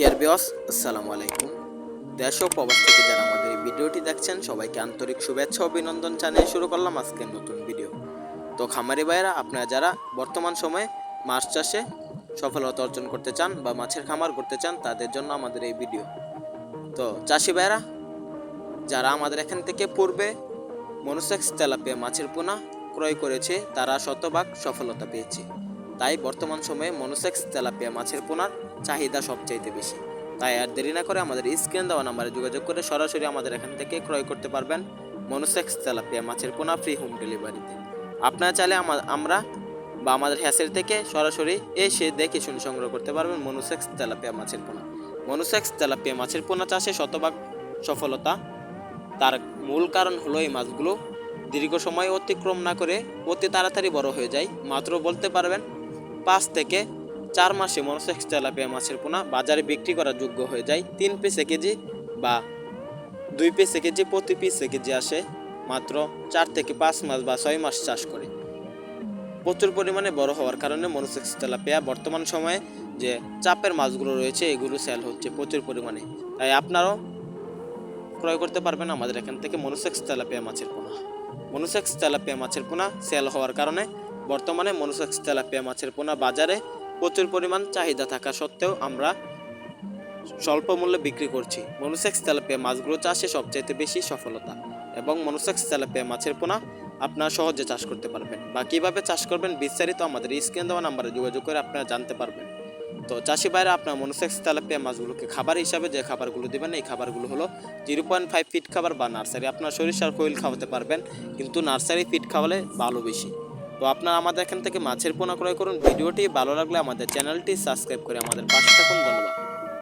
Dear viewers, আসসালামু আলাইকুম। দেশ ও প্রবাস থেকে যারা আমাদের এই ভিডিওটি দেখছেন সবাইকে আন্তরিক শুভেচ্ছা ও অভিনন্দন জানিয়ে শুরু করলাম আজকের নতুন ভিডিও। তো খামারি ভাইরা, আপনারা যারা বর্তমান সময়ে মাছ চাষে সফলতা অর্জন করতে চান বা মাছের খামার করতে চান তাদের জন্য আমাদের এই ভিডিও। তো চাষি ভাইরা যারা আমাদের এখান থেকে পূর্বে মনোসেক্স তেলাপিয়া মাছের পোনা ক্রয় করেছে তারা শতভাগ সফলতা পেয়েছে। তাই বর্তমান সময়ে মনোসেক্স তেলাপিয়া মাছের পোনার চাহিদা সবচাইতে বেশি। তাই আর দেরি না করে আমাদের স্ক্রিন দেওয়া নাম্বারে যোগাযোগ করে সরাসরি আমাদের এখান থেকে ক্রয় করতে পারবেন মনোসেক্স তেলাপিয়া মাছের পোনা ফ্রি হোম ডেলিভারিতে। আপনারা চাইলে আমরা বা আমাদের হ্যাসের থেকে সরাসরি এসে দেখে শুনে সংগ্রহ করতে পারবেন মনোসেক্স তেলাপিয়া মাছের পোনা। মনোসেক্স তেলাপিয়া মাছের পোনা চাষে শতভাগ সফলতা তার মূল কারণ হলো এই মাছগুলো দীর্ঘ সময় অতিক্রম না করে অতি তাড়াতাড়ি বড় হয়ে যায়। মাত্র বলতে পারবেন 5 থেকে 4 মাসে মনোসেক্স তেলাপিয়া মাছের পোনা বাজারে বিক্রি করার যোগ্য হয়ে যায়। 3 পিসে কেজি বা 2 পিসে কেজি, প্রতি পিসে কেজি আসে মাত্র 4 থেকে 5 মাস বা 6 মাস চাষ করে। প্রচুর পরিমাণে বড় হওয়ার কারণে মনোসেক্স তেলাপিয়া বর্তমান সময়ে যে চাপের মাছগুলো রয়েছে এগুলো সেল হচ্ছে প্রচুর পরিমাণে। তাই আপনারাও ক্রয় করতে পারবেন আমাদের এখান থেকে মনোসেক্স তেলাপিয়া মাছের পোনা। মনোসেক্স তেলাপিয়া মাছের পোনা সেল হওয়ার কারণে বর্তমানে মনোসেক্স তেলাপিয়া মাছের পোনা বাজারে প্রচুর পরিমাণ চাহিদা থাকা সত্ত্বেও আমরা স্বল্প মূল্যে বিক্রি করছি। মনোসেক্স তেলাপিয়া মাছগুলো চাষে সবচাইতে বেশি সফলতা এবং মনোসেক্স তেলাপিয়া মাছের পোনা আপনারা সহজে চাষ করতে পারবেন বা কীভাবে চাষ করবেন বিস্তারিত আমাদের স্ক্রিন দেওয়া নাম্বারে যোগাযোগ করে আপনারা জানতে পারবেন। তো চাষি ভাইরা, আপনার মনোসেক্স তেলাপিয়া মাছগুলোকে খাবার হিসাবে যে খাবারগুলো দেবেন এই খাবারগুলো হলো 0.5 ফিট খাবার বা নার্সারি। আপনার সরিষার খৈল খাওয়াতে পারবেন, কিন্তু নার্সারি ফিট খাওয়ালে ভালো বেশি। তো আপনারা আমাদের এখান থেকে মাছের পোনা ক্রয় করুন। ভিডিওটি ভালো লাগলে আমাদের চ্যানেলটি সাবস্ক্রাইব করে আমাদের পাশে থাকুন। ধন্যবাদ।